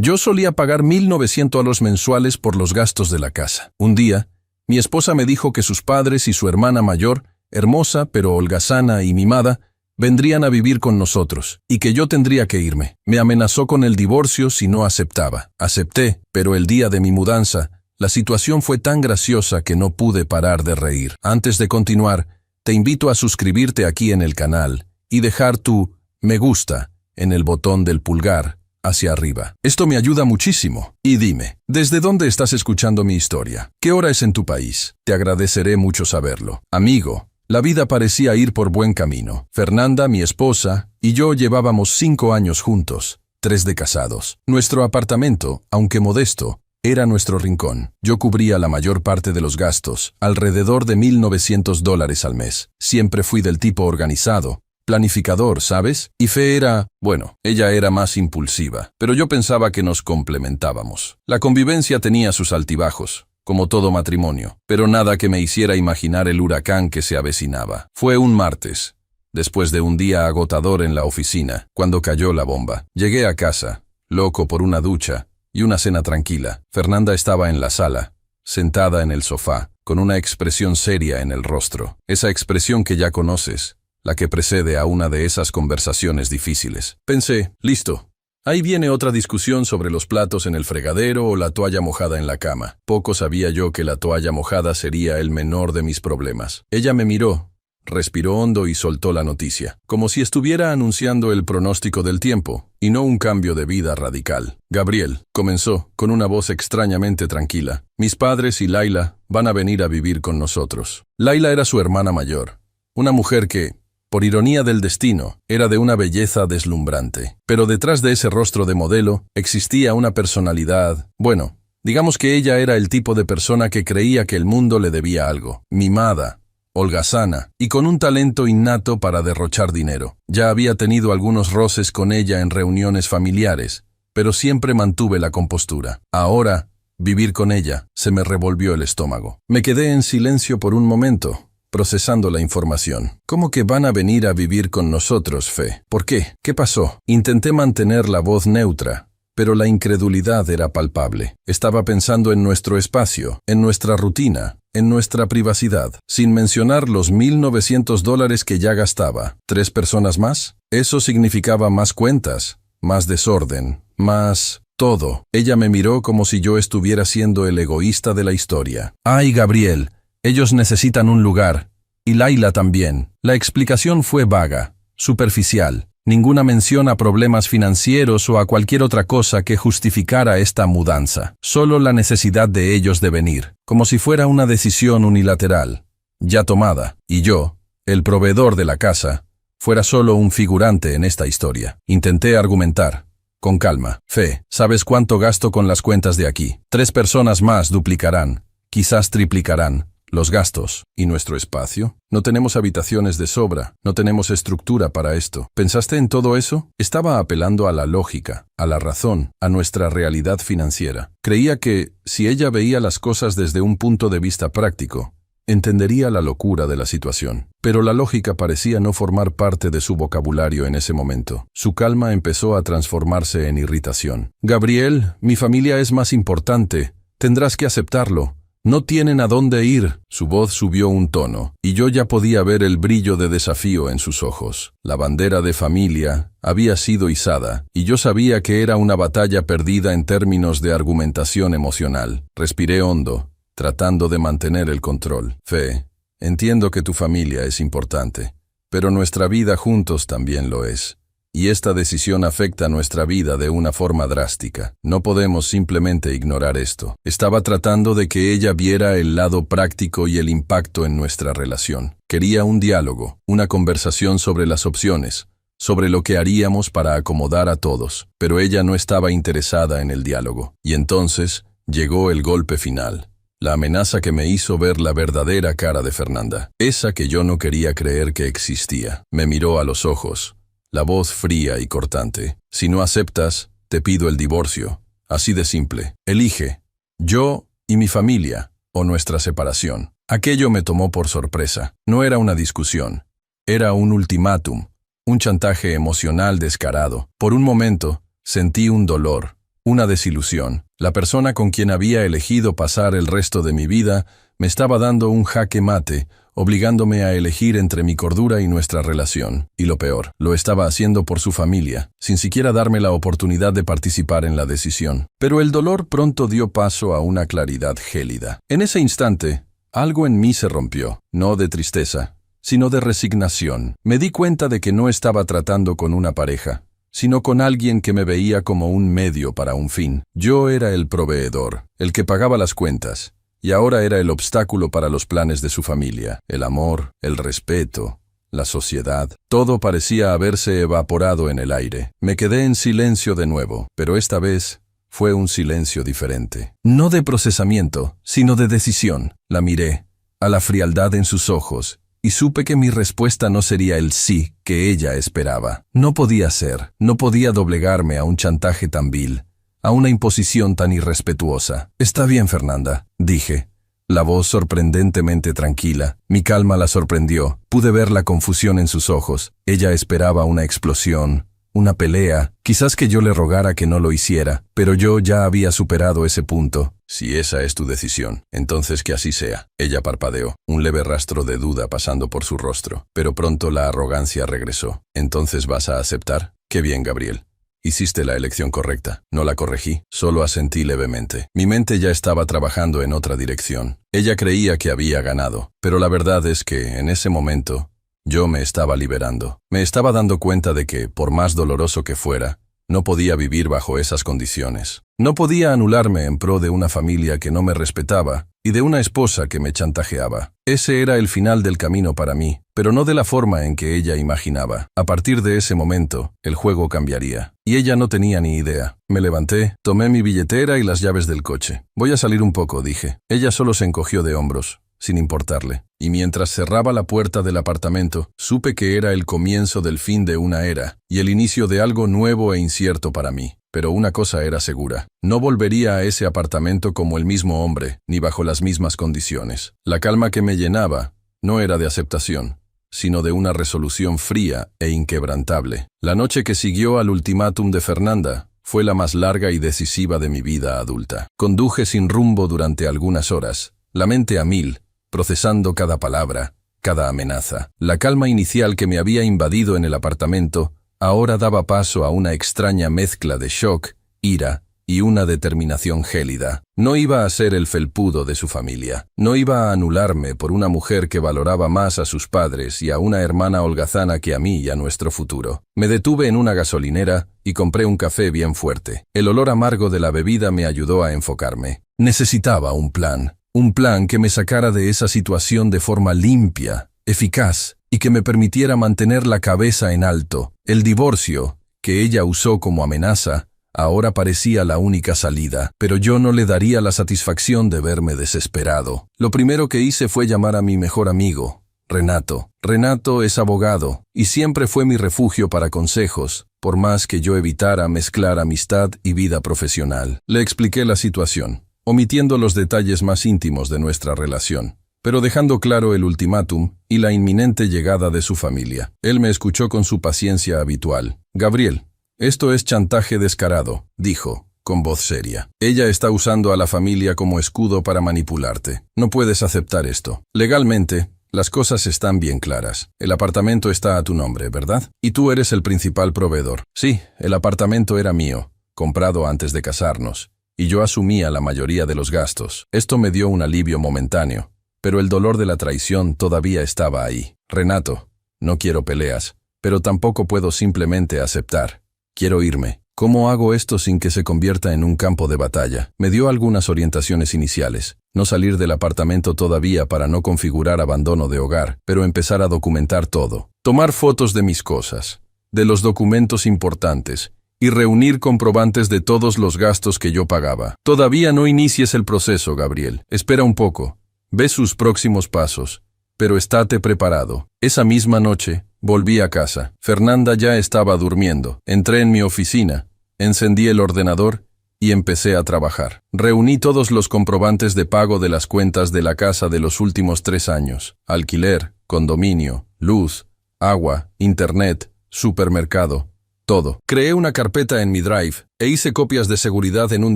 Yo solía pagar $1,900 mensuales por los gastos de la casa. Un día, mi esposa me dijo que sus padres y su hermana mayor, hermosa pero holgazana y mimada, vendrían a vivir con nosotros, y que yo tendría que irme. Me amenazó con el divorcio si no aceptaba. Acepté, pero el día de mi mudanza, la situación fue tan graciosa que no pude parar de reír. Antes de continuar, te invito a suscribirte aquí en el canal y dejar tu me gusta en el botón del pulgar hacia arriba. Esto me ayuda muchísimo. Y dime, ¿desde dónde estás escuchando mi historia? ¿Qué hora es en tu país? Te agradeceré mucho saberlo. Amigo, la vida parecía ir por buen camino. Fernanda, mi esposa, y yo llevábamos 5 años juntos, 3 de casados. Nuestro apartamento, aunque modesto, era nuestro rincón. Yo cubría la mayor parte de los gastos, alrededor de $1,900 al mes. Siempre fui del tipo organizado, planificador, ¿sabes? Y Fe era, bueno, ella era más impulsiva, pero yo pensaba que nos complementábamos. La convivencia tenía sus altibajos, como todo matrimonio, pero nada que me hiciera imaginar el huracán que se avecinaba. Fue un martes, después de un día agotador en la oficina, cuando cayó la bomba. Llegué a casa, loco por una ducha y una cena tranquila. Fernanda estaba en la sala, sentada en el sofá, con una expresión seria en el rostro. Esa expresión que ya conoces, la que precede a una de esas conversaciones difíciles. Pensé, listo. Ahí viene otra discusión sobre los platos en el fregadero o la toalla mojada en la cama. Poco sabía yo que la toalla mojada sería el menor de mis problemas. Ella me miró, respiró hondo y soltó la noticia, como si estuviera anunciando el pronóstico del tiempo, y no un cambio de vida radical. Gabriel, comenzó, con una voz extrañamente tranquila. Mis padres y Laila van a venir a vivir con nosotros. Laila era su hermana mayor, una mujer que, por ironía del destino, era de una belleza deslumbrante. Pero detrás de ese rostro de modelo existía una personalidad. Bueno, digamos que ella era el tipo de persona que creía que el mundo le debía algo. Mimada, holgazana y con un talento innato para derrochar dinero. Ya había tenido algunos roces con ella en reuniones familiares, pero siempre mantuve la compostura. Ahora, vivir con ella, se me revolvió el estómago. Me quedé en silencio por un momento, procesando la información. ¿Cómo que van a venir a vivir con nosotros, Fe? ¿Por qué? ¿Qué pasó? Intenté mantener la voz neutra, pero la incredulidad era palpable. Estaba pensando en nuestro espacio, en nuestra rutina, en nuestra privacidad, sin mencionar los $1,900 que ya gastaba. ¿3 personas más? Eso significaba más cuentas, más desorden, más todo. Ella me miró como si yo estuviera siendo el egoísta de la historia. ¡Ay, Gabriel! Ellos necesitan un lugar, y Laila también. La explicación fue vaga, superficial. Ninguna mención a problemas financieros o a cualquier otra cosa que justificara esta mudanza. Solo la necesidad de ellos de venir, como si fuera una decisión unilateral, ya tomada, y yo, el proveedor de la casa, fuera solo un figurante en esta historia. Intenté argumentar. Con calma. Fe, ¿sabes cuánto gasto con las cuentas de aquí? 3 personas más duplicarán, quizás triplicarán los gastos. ¿Y nuestro espacio? No tenemos habitaciones de sobra, no tenemos estructura para esto. ¿Pensaste en todo eso? Estaba apelando a la lógica, a la razón, a nuestra realidad financiera. Creía que, si ella veía las cosas desde un punto de vista práctico, entendería la locura de la situación. Pero la lógica parecía no formar parte de su vocabulario en ese momento. Su calma empezó a transformarse en irritación. Gabriel, mi familia es más importante. Tendrás que aceptarlo. No tienen a dónde ir. Su voz subió un tono, y yo ya podía ver el brillo de desafío en sus ojos. La bandera de familia había sido izada, y yo sabía que era una batalla perdida en términos de argumentación emocional. Respiré hondo, tratando de mantener el control. Fe, entiendo que tu familia es importante, pero nuestra vida juntos también lo es. Y esta decisión afecta nuestra vida de una forma drástica. No podemos simplemente ignorar esto. Estaba tratando de que ella viera el lado práctico y el impacto en nuestra relación. Quería un diálogo, una conversación sobre las opciones, sobre lo que haríamos para acomodar a todos. Pero ella no estaba interesada en el diálogo. Y entonces llegó el golpe final. La amenaza que me hizo ver la verdadera cara de Fernanda. Esa que yo no quería creer que existía. Me miró a los ojos. La voz fría y cortante. Si no aceptas, te pido el divorcio. Así de simple. Elige, yo y mi familia, o nuestra separación. Aquello me tomó por sorpresa. No era una discusión. Era un ultimátum, un chantaje emocional descarado. Por un momento, sentí un dolor, Una desilusión. La persona con quien había elegido pasar el resto de mi vida me estaba dando un jaque mate, obligándome a elegir entre mi cordura y nuestra relación. Y lo peor, lo estaba haciendo por su familia, sin siquiera darme la oportunidad de participar en la decisión. Pero el dolor pronto dio paso a una claridad gélida. En ese instante, algo en mí se rompió, no de tristeza, sino de resignación. Me di cuenta de que no estaba tratando con una pareja, sino con alguien que me veía como un medio para un fin. Yo era el proveedor, el que pagaba las cuentas, y ahora era el obstáculo para los planes de su familia. El amor, el respeto, la sociedad, todo parecía haberse evaporado en el aire. Me quedé en silencio de nuevo, pero esta vez fue un silencio diferente. No de procesamiento, sino de decisión. La miré, a la frialdad en sus ojos, y supe que mi respuesta no sería el sí que ella esperaba. No podía ser, no podía doblegarme a un chantaje tan vil, a una imposición tan irrespetuosa. «Está bien, Fernanda», dije, la voz sorprendentemente tranquila. Mi calma la sorprendió. Pude ver la confusión en sus ojos. Ella esperaba una explosión, una pelea, quizás que yo le rogara que no lo hiciera, pero yo ya había superado ese punto. «Si esa es tu decisión, entonces que así sea». Ella parpadeó, un leve rastro de duda pasando por su rostro, pero pronto la arrogancia regresó. «¿Entonces vas a aceptar? Qué bien, Gabriel. Hiciste la elección correcta». No la corregí, solo asentí levemente. Mi mente ya estaba trabajando en otra dirección. Ella creía que había ganado, pero la verdad es que, en ese momento, yo me estaba liberando. Me estaba dando cuenta de que, por más doloroso que fuera, no podía vivir bajo esas condiciones. No podía anularme en pro de una familia que no me respetaba y de una esposa que me chantajeaba. Ese era el final del camino para mí, pero no de la forma en que ella imaginaba. A partir de ese momento, el juego cambiaría. Y ella no tenía ni idea. Me levanté, tomé mi billetera y las llaves del coche. «Voy a salir un poco», dije. Ella solo se encogió de hombros, sin importarle. Y mientras cerraba la puerta del apartamento, supe que era el comienzo del fin de una era y el inicio de algo nuevo e incierto para mí. Pero una cosa era segura: no volvería a ese apartamento como el mismo hombre, ni bajo las mismas condiciones. La calma que me llenaba no era de aceptación, sino de una resolución fría e inquebrantable. La noche que siguió al ultimátum de Fernanda fue la más larga y decisiva de mi vida adulta. Conduje sin rumbo durante algunas horas, la mente a mil, procesando cada palabra, cada amenaza. La calma inicial que me había invadido en el apartamento ahora daba paso a una extraña mezcla de shock, ira y una determinación gélida. No iba a ser el felpudo de su familia. No iba a anularme por una mujer que valoraba más a sus padres y a una hermana holgazana que a mí y a nuestro futuro. Me detuve en una gasolinera y compré un café bien fuerte. El olor amargo de la bebida me ayudó a enfocarme. Necesitaba un plan. Un plan que me sacara de esa situación de forma limpia, eficaz, y que me permitiera mantener la cabeza en alto. El divorcio, que ella usó como amenaza, ahora parecía la única salida, pero yo no le daría la satisfacción de verme desesperado. Lo primero que hice fue llamar a mi mejor amigo, Renato. Renato es abogado, y siempre fue mi refugio para consejos, por más que yo evitara mezclar amistad y vida profesional. Le expliqué la situación, omitiendo los detalles más íntimos de nuestra relación, pero dejando claro el ultimátum y la inminente llegada de su familia. Él me escuchó con su paciencia habitual. «Gabriel, esto es chantaje descarado», dijo, con voz seria. «Ella está usando a la familia como escudo para manipularte. No puedes aceptar esto. Legalmente, las cosas están bien claras. El apartamento está a tu nombre, ¿verdad? Y tú eres el principal proveedor». «Sí, el apartamento era mío, comprado antes de casarnos, y yo asumía la mayoría de los gastos. Esto me dio un alivio momentáneo, pero el dolor de la traición todavía estaba ahí. Renato, no quiero peleas, pero tampoco puedo simplemente aceptar. Quiero irme. ¿Cómo hago esto sin que se convierta en un campo de batalla?» Me dio algunas orientaciones iniciales. No salir del apartamento todavía para no configurar abandono de hogar, pero empezar a documentar todo. Tomar fotos de mis cosas, de los documentos importantes, y reunir comprobantes de todos los gastos que yo pagaba. «Todavía no inicies el proceso, Gabriel. Espera un poco. Ve sus próximos pasos, pero estate preparado». Esa misma noche, volví a casa. Fernanda ya estaba durmiendo. Entré en mi oficina, encendí el ordenador y empecé a trabajar. Reuní todos los comprobantes de pago de las cuentas de la casa de los últimos 3 años. Alquiler, condominio, luz, agua, internet, supermercado. todo. Creé una carpeta en mi Drive e hice copias de seguridad en un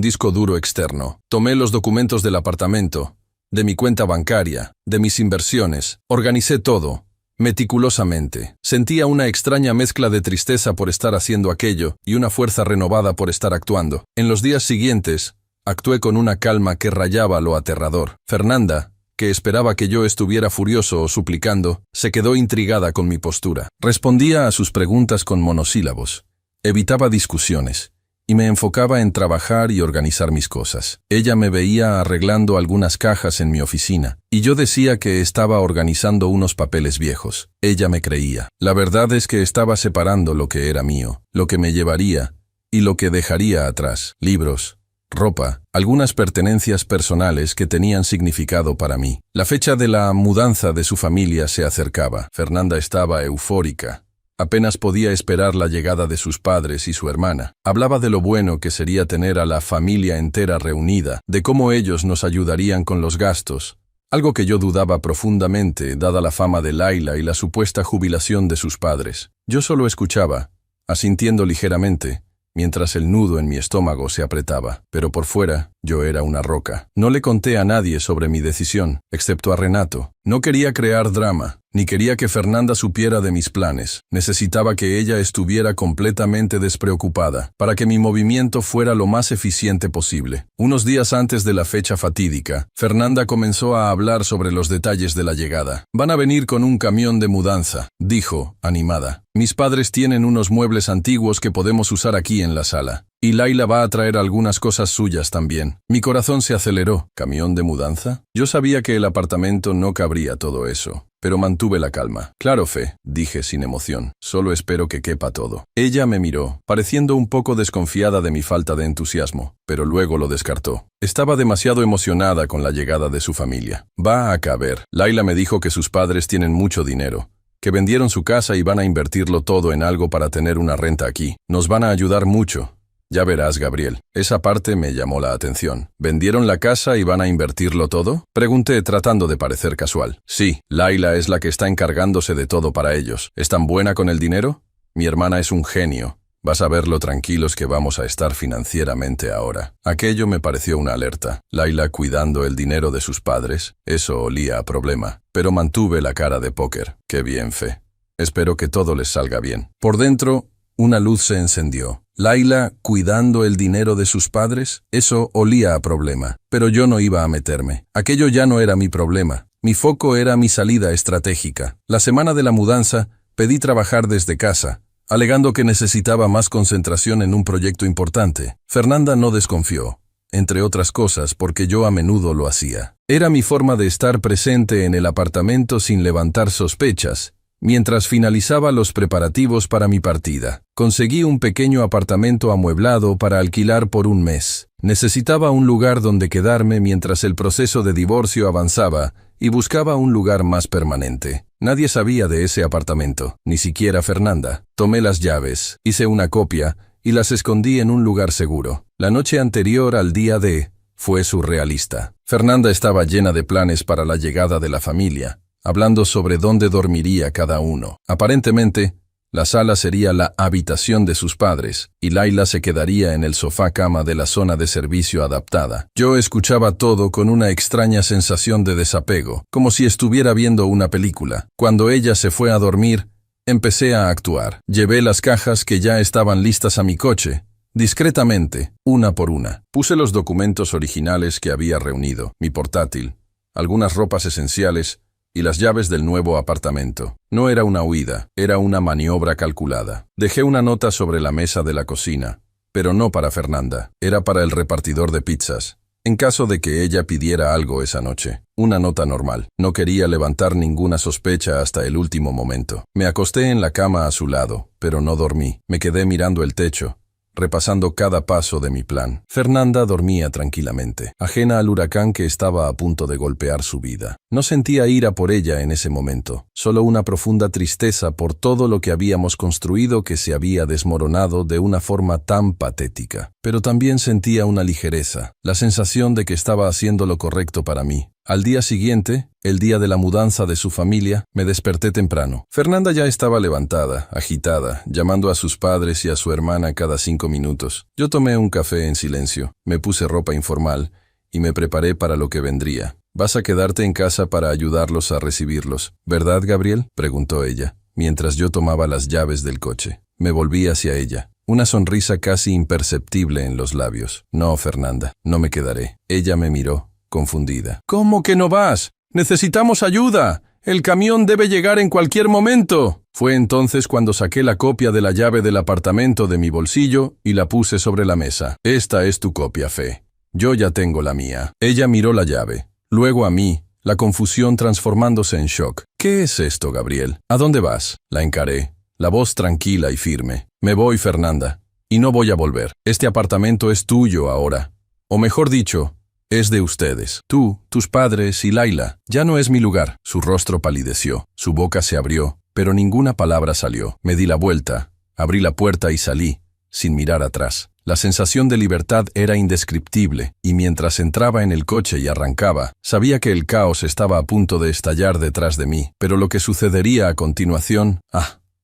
disco duro externo. Tomé los documentos del apartamento, de mi cuenta bancaria, de mis inversiones. Organicé todo, meticulosamente. Sentía una extraña mezcla de tristeza por estar haciendo aquello y una fuerza renovada por estar actuando. En los días siguientes, actué con una calma que rayaba lo aterrador. Fernanda, que esperaba que yo estuviera furioso o suplicando, se quedó intrigada con mi postura. Respondía a sus preguntas con monosílabos. Evitaba discusiones y me enfocaba en trabajar y organizar mis cosas. Ella me veía arreglando algunas cajas en mi oficina, y yo decía que estaba organizando unos papeles viejos. Ella me creía. La verdad es que estaba separando lo que era mío, lo que me llevaría y lo que dejaría atrás. Libros, ropa, algunas pertenencias personales que tenían significado para mí. La fecha de la mudanza de su familia se acercaba. Fernanda estaba eufórica. Apenas podía esperar la llegada de sus padres y su hermana. Hablaba de lo bueno que sería tener a la familia entera reunida, de cómo ellos nos ayudarían con los gastos, algo que yo dudaba profundamente, dada la fama de Laila y la supuesta jubilación de sus padres. Yo solo escuchaba, asintiendo ligeramente, mientras el nudo en mi estómago se apretaba, pero por fuera yo era una roca. No le conté a nadie sobre mi decisión, excepto a Renato. No quería crear drama, ni quería que Fernanda supiera de mis planes. Necesitaba que ella estuviera completamente despreocupada, para que mi movimiento fuera lo más eficiente posible. Unos días antes de la fecha fatídica, Fernanda comenzó a hablar sobre los detalles de la llegada. «Van a venir con un camión de mudanza», dijo, animada. «Mis padres tienen unos muebles antiguos que podemos usar aquí en la sala. Y Laila va a traer algunas cosas suyas también». Mi corazón se aceleró. ¿Camión de mudanza? Yo sabía que el apartamento no cabría todo eso, pero mantuve la calma. «Claro, Fe», dije sin emoción. «Solo espero que quepa todo». Ella me miró, pareciendo un poco desconfiada de mi falta de entusiasmo, pero luego lo descartó. Estaba demasiado emocionada con la llegada de su familia. «Va a caber». Laila me dijo que sus padres tienen mucho dinero, que vendieron su casa y van a invertirlo todo en algo para tener una renta aquí. Nos van a ayudar mucho. Ya verás, Gabriel. Esa parte me llamó la atención. ¿Vendieron la casa y van a invertirlo todo? Pregunté tratando de parecer casual. Sí, Laila es la que está encargándose de todo para ellos. ¿Es tan buena con el dinero? Mi hermana es un genio. Vas a ver lo tranquilos que vamos a estar financieramente ahora. Aquello me pareció una alerta. Laila cuidando el dinero de sus padres. Eso olía a problema. Pero mantuve la cara de póker. Qué bien, Fe. Espero que todo les salga bien. Por dentro, una luz se encendió. Laila cuidando el dinero de sus padres, eso olía a problema. Pero yo no iba a meterme. Aquello ya no era mi problema. Mi foco era mi salida estratégica. La semana de la mudanza, pedí trabajar desde casa, alegando que necesitaba más concentración en un proyecto importante. Fernanda no desconfió, entre otras cosas porque yo a menudo lo hacía. Era mi forma de estar presente en el apartamento sin levantar sospechas, mientras finalizaba los preparativos para mi partida. Conseguí un pequeño apartamento amueblado para alquilar por un mes. Necesitaba un lugar donde quedarme mientras el proceso de divorcio avanzaba y buscaba un lugar más permanente. Nadie sabía de ese apartamento, ni siquiera Fernanda. Tomé las llaves, hice una copia y las escondí en un lugar seguro. La noche anterior al día D fue surrealista. Fernanda estaba llena de planes para la llegada de la familia, hablando sobre dónde dormiría cada uno. Aparentemente, la sala sería la habitación de sus padres, y Laila se quedaría en el sofá-cama de la zona de servicio adaptada. Yo escuchaba todo con una extraña sensación de desapego, como si estuviera viendo una película. Cuando ella se fue a dormir, empecé a actuar. Llevé las cajas que ya estaban listas a mi coche, discretamente, una por una. Puse los documentos originales que había reunido, mi portátil, algunas ropas esenciales y las llaves del nuevo apartamento. No era una huida, era una maniobra calculada. Dejé una nota sobre la mesa de la cocina, pero no para Fernanda, era para el repartidor de pizzas, en caso de que ella pidiera algo esa noche. Una nota normal. No quería levantar ninguna sospecha hasta el último momento. Me acosté en la cama a su lado, pero no dormí. Me quedé mirando el techo, repasando cada paso de mi plan. Fernanda dormía tranquilamente, ajena al huracán que estaba a punto de golpear su vida. No sentía ira por ella en ese momento, solo una profunda tristeza por todo lo que habíamos construido que se había desmoronado de una forma tan patética. Pero también sentía una ligereza, la sensación de que estaba haciendo lo correcto para mí. Al día siguiente, el día de la mudanza de su familia, me desperté temprano. Fernanda ya estaba levantada, agitada, llamando a sus padres y a su hermana cada 5 minutos. Yo tomé un café en silencio, me puse ropa informal y me preparé para lo que vendría. «Vas a quedarte en casa para ayudarlos a recibirlos, ¿verdad, Gabriel?», preguntó ella, mientras yo tomaba las llaves del coche. Me volví hacia ella, una sonrisa casi imperceptible en los labios. «No, Fernanda, no me quedaré». Ella me miró, confundida. «¿Cómo que no vas? Necesitamos ayuda. El camión debe llegar en cualquier momento». Fue entonces cuando saqué la copia de la llave del apartamento de mi bolsillo y la puse sobre la mesa. «Esta es tu copia, Fe. Yo ya tengo la mía». Ella miró la llave, luego a mí, la confusión transformándose en shock. «¿Qué es esto, Gabriel? ¿A dónde vas?». La encaré, la voz tranquila y firme. «Me voy, Fernanda, y no voy a volver. Este apartamento es tuyo ahora. O mejor dicho, es de ustedes. Tú, tus padres y Laila. Ya no es mi lugar». Su rostro palideció, su boca se abrió, pero ninguna palabra salió. Me di la vuelta, abrí la puerta y salí, sin mirar atrás. La sensación de libertad era indescriptible, y mientras entraba en el coche y arrancaba, sabía que el caos estaba a punto de estallar detrás de mí. Pero lo que sucedería a continuación,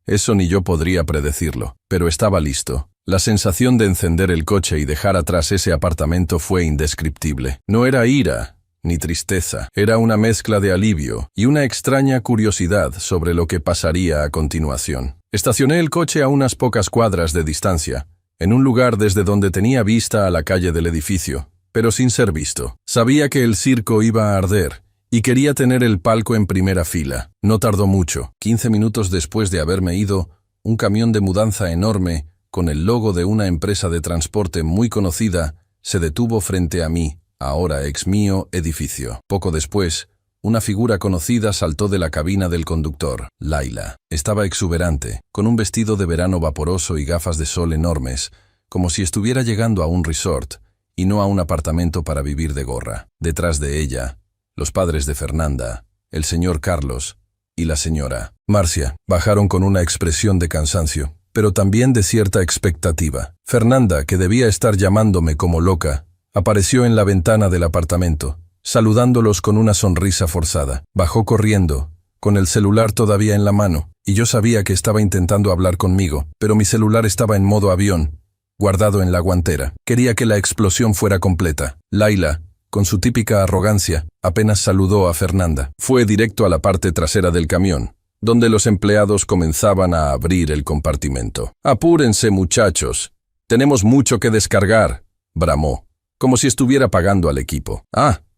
eso ni yo podría predecirlo. Pero estaba listo. La sensación de encender el coche y dejar atrás ese apartamento fue indescriptible. No era ira ni tristeza, era una mezcla de alivio y una extraña curiosidad sobre lo que pasaría a continuación. Estacioné el coche a unas pocas cuadras de distancia, en un lugar desde donde tenía vista a la calle del edificio, pero sin ser visto. Sabía que el circo iba a arder y quería tener el palco en primera fila. No tardó mucho. 15 minutos después de haberme ido, un camión de mudanza enorme, con el logo de una empresa de transporte muy conocida, se detuvo frente a mí, ahora ex mío, edificio. Poco después, una figura conocida saltó de la cabina del conductor, Laila. Estaba exuberante, con un vestido de verano vaporoso y gafas de sol enormes, como si estuviera llegando a un resort y no a un apartamento para vivir de gorra. Detrás de ella, los padres de Fernanda, el señor Carlos y la señora Marcia bajaron con una expresión de cansancio, pero también de cierta expectativa. Fernanda, que debía estar llamándome como loca, apareció en la ventana del apartamento, saludándolos con una sonrisa forzada. Bajó corriendo, con el celular todavía en la mano, y yo sabía que estaba intentando hablar conmigo, pero mi celular estaba en modo avión, guardado en la guantera. Quería que la explosión fuera completa. Laila, con su típica arrogancia, apenas saludó a Fernanda. Fue directo a la parte trasera del camión, donde los empleados comenzaban a abrir el compartimento. «Apúrense, muchachos. Tenemos mucho que descargar», bramó, como si estuviera pagando al equipo.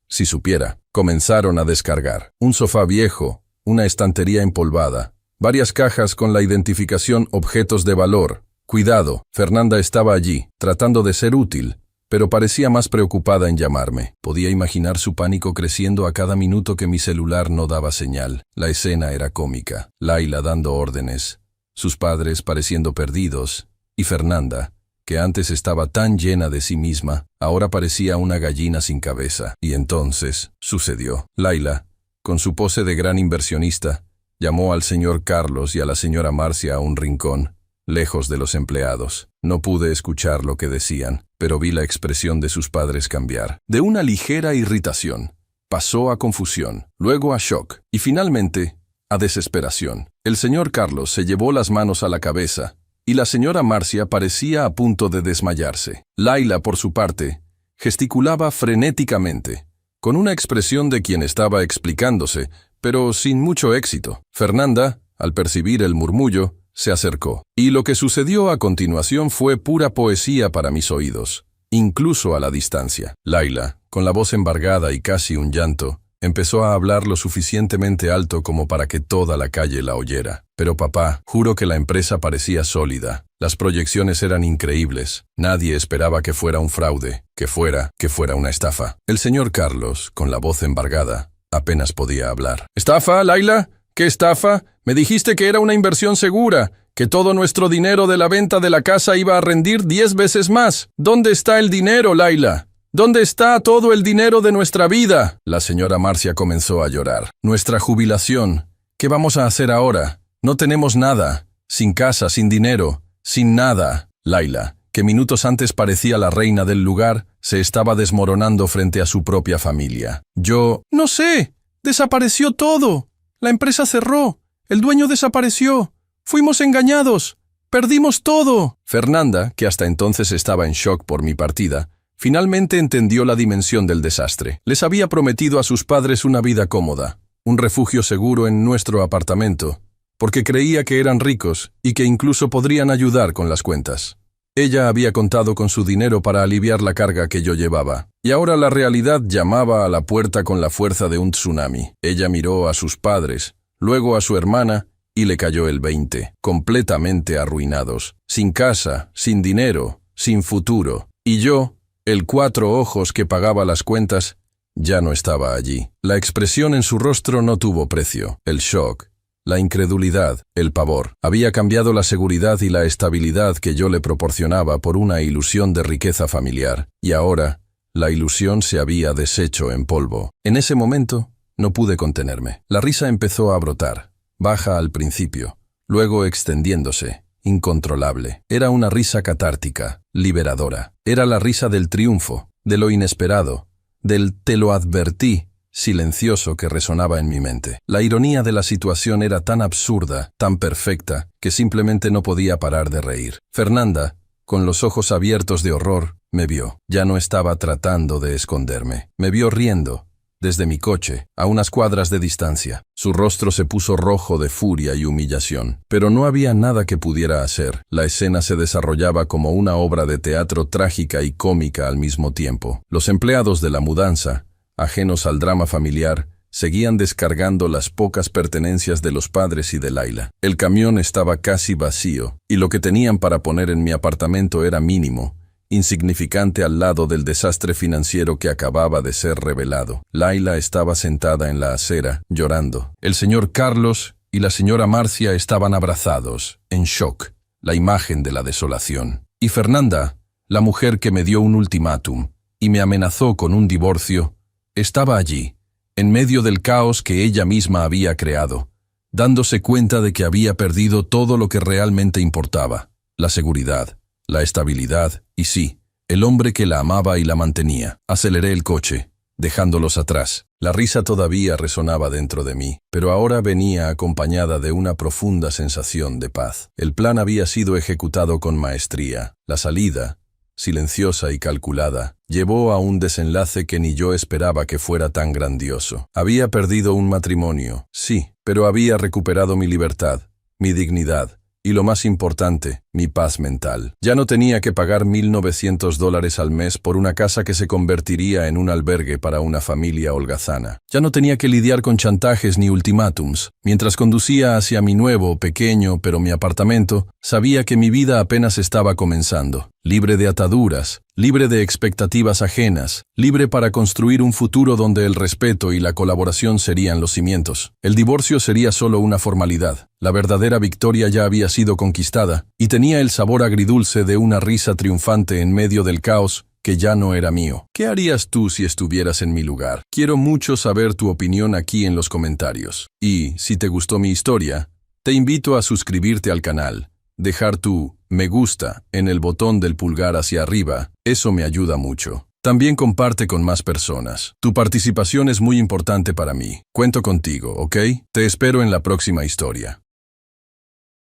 Si supiera. Comenzaron a descargar. Un sofá viejo, una estantería empolvada, varias cajas con la identificación objetos de valor. Cuidado, Fernanda estaba allí, tratando de ser útil, pero parecía más preocupada en llamarme. Podía imaginar su pánico creciendo a cada minuto que mi celular no daba señal. La escena era cómica. Laila dando órdenes, sus padres pareciendo perdidos, y Fernanda, que antes estaba tan llena de sí misma, ahora parecía una gallina sin cabeza. Y entonces, sucedió. Laila, con su pose de gran inversionista, llamó al señor Carlos y a la señora Marcia a un rincón, lejos de los empleados. No pude escuchar lo que decían, pero vi la expresión de sus padres cambiar. De una ligera irritación, pasó a confusión, luego a shock, y finalmente, a desesperación. El señor Carlos se llevó las manos a la cabeza, y la señora Marcia parecía a punto de desmayarse. Laila, por su parte, gesticulaba frenéticamente, con una expresión de quien estaba explicándose, pero sin mucho éxito. Fernanda, al percibir el murmullo, se acercó, y lo que sucedió a continuación fue pura poesía para mis oídos, incluso a la distancia. Laila, con la voz embargada y casi un llanto, empezó a hablar lo suficientemente alto como para que toda la calle la oyera. «Pero papá, juro que la empresa parecía sólida. Las proyecciones eran increíbles. Nadie esperaba que fuera un fraude, que fuera una estafa». El señor Carlos, con la voz embargada, apenas podía hablar. «¿Estafa, Laila? ¿Qué estafa? Me dijiste que era una inversión segura, que todo nuestro dinero de la venta de la casa iba a rendir 10 veces más. ¿Dónde está el dinero, Laila? ¿Dónde está todo el dinero de nuestra vida?». La señora Marcia comenzó a llorar. «Nuestra jubilación. ¿Qué vamos a hacer ahora? No tenemos nada. Sin casa, sin dinero, sin nada». Laila, que minutos antes parecía la reina del lugar, se estaba desmoronando frente a su propia familia. Yo, No sé, desapareció todo. La empresa cerró, el dueño desapareció. Fuimos engañados, perdimos todo. Fernanda, que hasta entonces estaba en shock por mi partida, finalmente entendió la dimensión del desastre. Les había prometido a sus padres una vida cómoda, un refugio seguro en nuestro apartamento, porque creía que eran ricos y que incluso podrían ayudar con las cuentas. Ella había contado con su dinero para aliviar la carga que yo llevaba, y ahora la realidad llamaba a la puerta con la fuerza de un tsunami. Ella miró a sus padres, luego a su hermana, y le cayó el 20, completamente arruinados, sin casa, sin dinero, sin futuro. Y yo, el cuatro ojos que pagaba las cuentas, ya no estaba allí. La expresión en su rostro no tuvo precio. El shock, la incredulidad, el pavor. Había cambiado la seguridad y la estabilidad que yo le proporcionaba por una ilusión de riqueza familiar. Y ahora, la ilusión se había deshecho en polvo. En ese momento, no pude contenerme. La risa empezó a brotar, baja al principio, luego extendiéndose, incontrolable. Era una risa catártica, liberadora. Era la risa del triunfo, de lo inesperado, del "te lo advertí", silencioso que resonaba en mi mente. La ironía de la situación era tan absurda, tan perfecta, que simplemente no podía parar de reír. Fernanda, con los ojos abiertos de horror, me vio. Ya no estaba tratando de esconderme. Me vio riendo, desde mi coche, a unas cuadras de distancia. Su rostro se puso rojo de furia y humillación. Pero no había nada que pudiera hacer. La escena se desarrollaba como una obra de teatro trágica y cómica al mismo tiempo. Los empleados de la mudanza, ajenos al drama familiar, seguían descargando las pocas pertenencias de los padres y de Laila. El camión estaba casi vacío, y lo que tenían para poner en mi apartamento era mínimo, insignificante al lado del desastre financiero que acababa de ser revelado. Laila estaba sentada en la acera, llorando. El señor Carlos y la señora Marcia estaban abrazados, en shock, la imagen de la desolación. Y Fernanda, la mujer que me dio un ultimátum y me amenazó con un divorcio, estaba allí, en medio del caos que ella misma había creado, dándose cuenta de que había perdido todo lo que realmente importaba: la seguridad, la estabilidad y sí, el hombre que la amaba y la mantenía. Aceleré el coche, dejándolos atrás. La risa todavía resonaba dentro de mí, pero ahora venía acompañada de una profunda sensación de paz. El plan había sido ejecutado con maestría. La salida, silenciosa y calculada, llevó a un desenlace que ni yo esperaba que fuera tan grandioso. Había perdido un matrimonio, sí, pero había recuperado mi libertad, mi dignidad, y lo más importante, mi paz mental. Ya no tenía que pagar $1,900 al mes por una casa que se convertiría en un albergue para una familia holgazana. Ya no tenía que lidiar con chantajes ni ultimátums. Mientras conducía hacia mi nuevo, pequeño, pero mi apartamento, sabía que mi vida apenas estaba comenzando. Libre de ataduras, libre de expectativas ajenas, libre para construir un futuro donde el respeto y la colaboración serían los cimientos. El divorcio sería solo una formalidad. La verdadera victoria ya había sido conquistada, y tenía el sabor agridulce de una risa triunfante en medio del caos que ya no era mío. ¿Qué harías tú si estuvieras en mi lugar? Quiero mucho saber tu opinión aquí en los comentarios. Y, si te gustó mi historia, te invito a suscribirte al canal, dejar tu me gusta en el botón del pulgar hacia arriba, eso me ayuda mucho. También comparte con más personas. Tu participación es muy importante para mí. Cuento contigo, ¿ok? Te espero en la próxima historia.